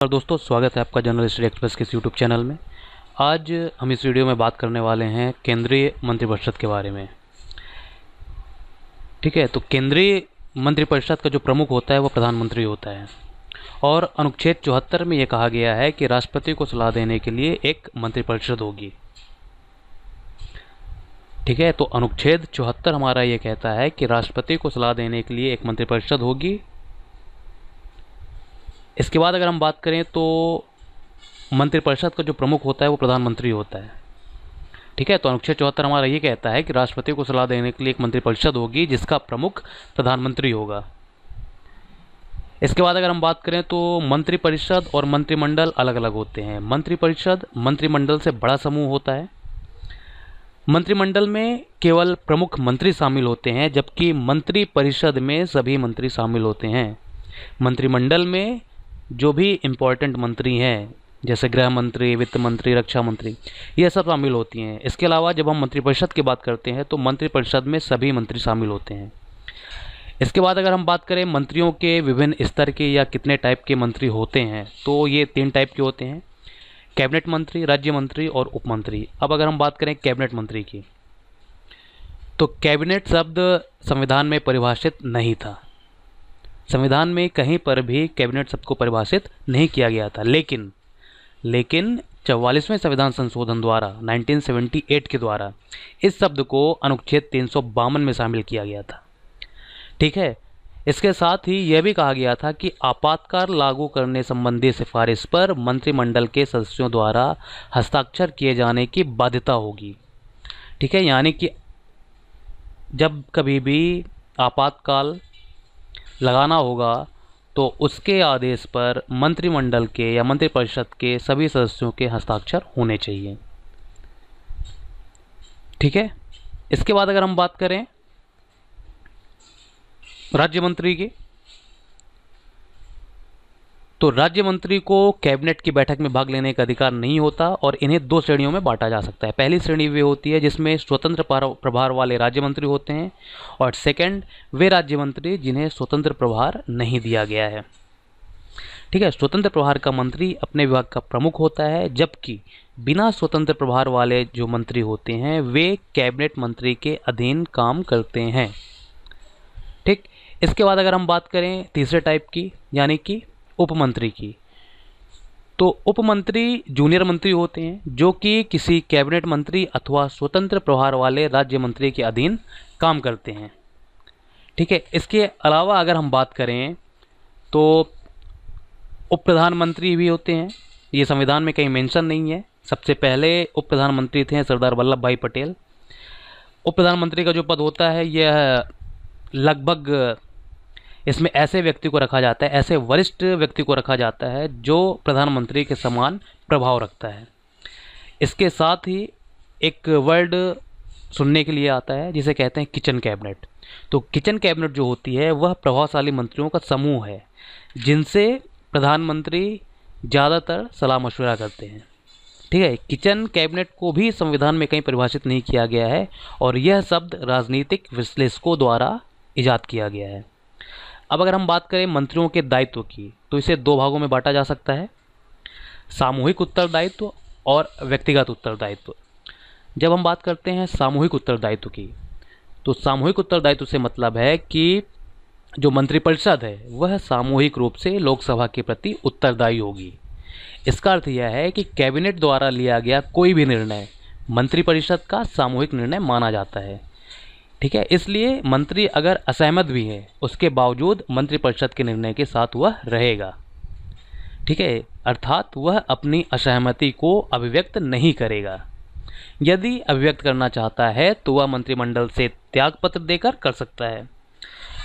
और दोस्तों, स्वागत है आपका जनरल स्टडी एक्सप्रेस के इस यूट्यूब चैनल में। आज हम इस वीडियो में बात करने वाले हैं केंद्रीय मंत्रिपरिषद के बारे में। ठीक है, तो केंद्रीय मंत्रिपरिषद का जो प्रमुख होता है वो प्रधानमंत्री होता है और अनुच्छेद 74 में ये कहा गया है कि राष्ट्रपति को सलाह देने के लिए एक मंत्रिपरिषद होगी। ठीक है, तो अनुच्छेद 74 हमारा ये कहता है कि राष्ट्रपति को सलाह देने के लिए एक मंत्रिपरिषद होगी। इसके बाद अगर हम बात करें तो मंत्रिपरिषद का जो प्रमुख होता है वो प्रधानमंत्री होता है। ठीक है, तो अनुच्छेद 74 हमारा ये कहता है कि राष्ट्रपति को सलाह देने के लिए एक मंत्रिपरिषद होगी जिसका प्रमुख प्रधानमंत्री होगा। इसके बाद अगर हम बात करें तो मंत्रिपरिषद और मंत्रिमंडल अलग अलग होते हैं। मंत्रिपरिषद मंत्रिमंडल से बड़ा समूह होता है। मंत्रिमंडल में केवल प्रमुख मंत्री शामिल होते हैं, जबकि मंत्रिपरिषद में सभी मंत्री शामिल होते हैं। मंत्रिमंडल में जो भी इम्पोर्टेंट मंत्री हैं जैसे गृह मंत्री, वित्त मंत्री, रक्षा मंत्री, ये सब शामिल होती हैं। इसके अलावा जब हम मंत्रिपरिषद की बात करते हैं तो मंत्रिपरिषद में सभी मंत्री शामिल होते हैं। इसके बाद अगर हम बात करें मंत्रियों के विभिन्न स्तर के या कितने टाइप के मंत्री होते हैं तो ये 3 टाइप के होते हैं: कैबिनेट मंत्री, राज्य मंत्री और उप मंत्री। अब अगर हम बात करें कैबिनेट मंत्री की, तो कैबिनेट शब्द संविधान में परिभाषित नहीं था। संविधान में कहीं पर भी कैबिनेट शब्द को परिभाषित नहीं किया गया था, लेकिन 44वें संविधान संशोधन द्वारा 1978 के द्वारा इस शब्द को अनुच्छेद 352 में शामिल किया गया था। ठीक है, इसके साथ ही यह भी कहा गया था कि आपातकाल लागू करने संबंधी सिफारिश पर मंत्रिमंडल के सदस्यों द्वारा हस्ताक्षर किए जाने की बाध्यता होगी। ठीक है, यानी कि जब कभी भी आपातकाल लगाना होगा तो उसके आदेश पर मंत्रिमंडल के या मंत्रिपरिषद के सभी सदस्यों के हस्ताक्षर होने चाहिए। ठीक है, इसके बाद अगर हम बात करें राज्य मंत्री की, तो राज्य मंत्री को कैबिनेट की बैठक में भाग लेने का अधिकार नहीं होता और इन्हें 2 श्रेणियों में बांटा जा सकता है। पहली श्रेणी वे होती है जिसमें स्वतंत्र प्रभार वाले राज्य मंत्री होते हैं और सेकंड वे राज्य मंत्री जिन्हें स्वतंत्र प्रभार नहीं दिया गया है। ठीक है, स्वतंत्र प्रभार का मंत्री अपने विभाग का प्रमुख होता है, जबकि बिना स्वतंत्र प्रभार वाले जो मंत्री होते हैं वे कैबिनेट मंत्री के अधीन काम करते हैं। ठीक, इसके बाद अगर हम बात करें तीसरे टाइप की यानी कि उप मंत्री की, तो उप मंत्री जूनियर मंत्री होते हैं जो कि किसी कैबिनेट मंत्री अथवा स्वतंत्र प्रभार वाले राज्य मंत्री के अधीन काम करते हैं। ठीक है, इसके अलावा अगर हम बात करें तो उप प्रधानमंत्री भी होते हैं। ये संविधान में कहीं मेंशन नहीं है। सबसे पहले उप प्रधानमंत्री थे सरदार वल्लभ भाई पटेल। उप प्रधानमंत्री का जो पद होता है यह लगभग इसमें ऐसे व्यक्ति को रखा जाता है, ऐसे वरिष्ठ व्यक्ति को रखा जाता है जो प्रधानमंत्री के समान प्रभाव रखता है। इसके साथ ही एक वर्ड सुनने के लिए आता है जिसे कहते हैं किचन कैबिनेट। तो किचन कैबिनेट जो होती है वह प्रभावशाली मंत्रियों का समूह है जिनसे प्रधानमंत्री ज़्यादातर सलाह मशवरा करते हैं। ठीक है, किचन कैबिनेट को भी संविधान में कहीं परिभाषित नहीं किया गया है और यह शब्द राजनीतिक विश्लेषकों द्वारा इजाद किया गया है। अब अगर हम बात करें मंत्रियों के दायित्व की, तो इसे 2 भागों में बांटा जा सकता है: सामूहिक उत्तरदायित्व और व्यक्तिगत उत्तरदायित्व। जब हम बात करते हैं सामूहिक उत्तरदायित्व की, तो सामूहिक उत्तरदायित्व से मतलब है कि जो मंत्रिपरिषद है वह सामूहिक रूप से लोकसभा के प्रति उत्तरदायी होगी। इसका अर्थ यह है कि कैबिनेट द्वारा लिया गया कोई भी निर्णय मंत्रिपरिषद का सामूहिक निर्णय माना जाता है। ठीक है, इसलिए मंत्री अगर असहमत भी है उसके बावजूद मंत्रिपरिषद के निर्णय के साथ वह रहेगा। ठीक है, अर्थात वह अपनी असहमति को अभिव्यक्त नहीं करेगा। यदि अभिव्यक्त करना चाहता है तो वह मंत्रिमंडल से त्यागपत्र देकर कर सकता है।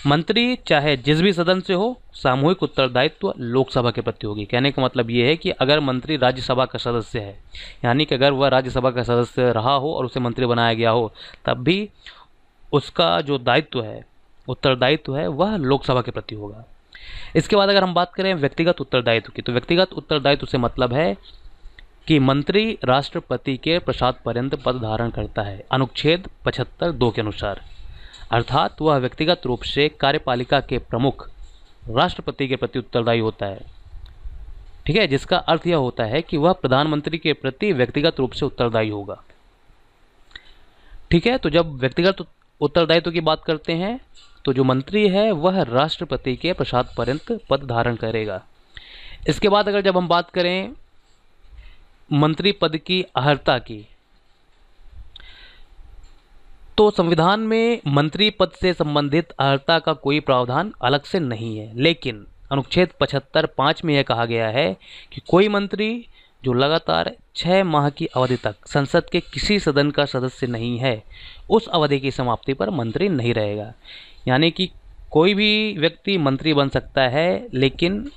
मंत्री चाहे जिस भी सदन से हो, सामूहिक उत्तरदायित्व लोकसभा के प्रति होगी। कहने का मतलब ये है कि अगर मंत्री राज्यसभा का सदस्य है, यानी कि अगर वह राज्यसभा का सदस्य रहा हो और उसे मंत्री बनाया गया हो, तब भी उसका जो दायित्व है, उत्तरदायित्व है, वह लोकसभा के प्रति होगा। इसके बाद अगर हम बात करें व्यक्तिगत उत्तरदायित्व की, तो व्यक्तिगत उत्तरदायित्व से मतलब है कि मंत्री राष्ट्रपति के प्रसाद पर्यंत पद धारण करता है अनुच्छेद 75(2) के अनुसार। अर्थात वह व्यक्तिगत रूप से कार्यपालिका के प्रमुख राष्ट्रपति के प्रति उत्तरदायी होता है। ठीक है, जिसका अर्थ यह होता है कि वह प्रधानमंत्री के प्रति व्यक्तिगत रूप से उत्तरदायी होगा। ठीक है, तो जब व्यक्तिगत उत्तरदायित्व की बात करते हैं तो जो मंत्री है वह राष्ट्रपति के प्रसाद पर्यंत पद धारण करेगा। इसके बाद अगर जब हम बात करें मंत्री पद की अर्हता की, तो संविधान में मंत्री पद से संबंधित अर्हता का कोई प्रावधान अलग से नहीं है, लेकिन अनुच्छेद 75(5) में यह कहा गया है कि कोई मंत्री जो लगातार 6 माह की अवधि तक संसद के किसी सदन का सदस्य नहीं है, उस अवधि की समाप्ति पर मंत्री नहीं रहेगा। यानी कि कोई भी व्यक्ति मंत्री बन सकता है, लेकिन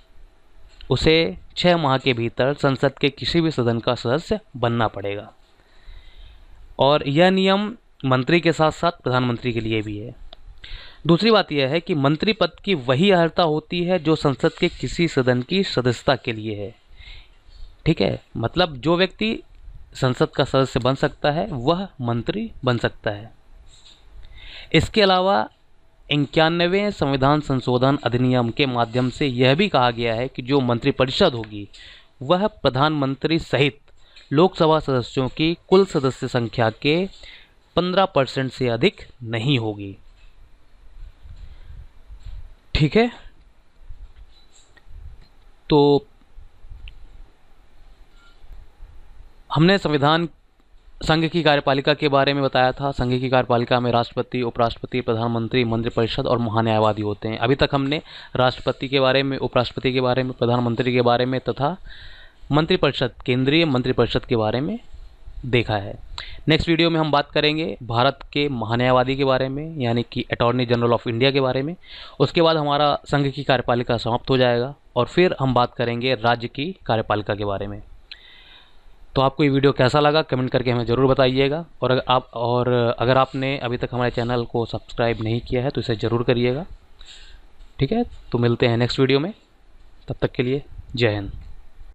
उसे 6 माह के भीतर संसद के किसी भी सदन का सदस्य बनना पड़ेगा। और यह नियम मंत्री के साथ साथ प्रधानमंत्री के लिए भी है। दूसरी बात यह है कि मंत्री पद की वही अर्हता होती है जो संसद के किसी सदन की सदस्यता के लिए है। ठीक है, मतलब जो व्यक्ति संसद का सदस्य बन सकता है वह मंत्री बन सकता है। इसके अलावा 91वें संविधान संशोधन अधिनियम के माध्यम से यह भी कहा गया है कि जो मंत्रिपरिषद होगी वह प्रधानमंत्री सहित लोकसभा सदस्यों की कुल सदस्य संख्या के 15% से अधिक नहीं होगी। ठीक है, तो हमने संविधान संघ की कार्यपालिका के बारे में बताया था। संघ की कार्यपालिका में राष्ट्रपति, उपराष्ट्रपति, प्रधानमंत्री, मंत्रिपरिषद और महान्यायवादी होते हैं। अभी तक हमने राष्ट्रपति के बारे में, उपराष्ट्रपति के बारे में, प्रधानमंत्री के बारे में तथा मंत्रिपरिषद, केंद्रीय मंत्रिपरिषद के बारे में देखा है। नेक्स्ट वीडियो में हम बात करेंगे भारत के महान्यायवादी के बारे में, यानी कि अटॉर्नी जनरल ऑफ इंडिया के बारे में। उसके बाद हमारा संघ की कार्यपालिका समाप्त हो जाएगा और फिर हम बात करेंगे राज्य की कार्यपालिका के बारे में। तो आपको ये वीडियो कैसा लगा कमेंट करके हमें ज़रूर बताइएगा। और अगर आपने अभी तक हमारे चैनल को सब्सक्राइब नहीं किया है तो इसे ज़रूर करिएगा। ठीक है, तो मिलते हैं नेक्स्ट वीडियो में, तब तक के लिए जय हिंद।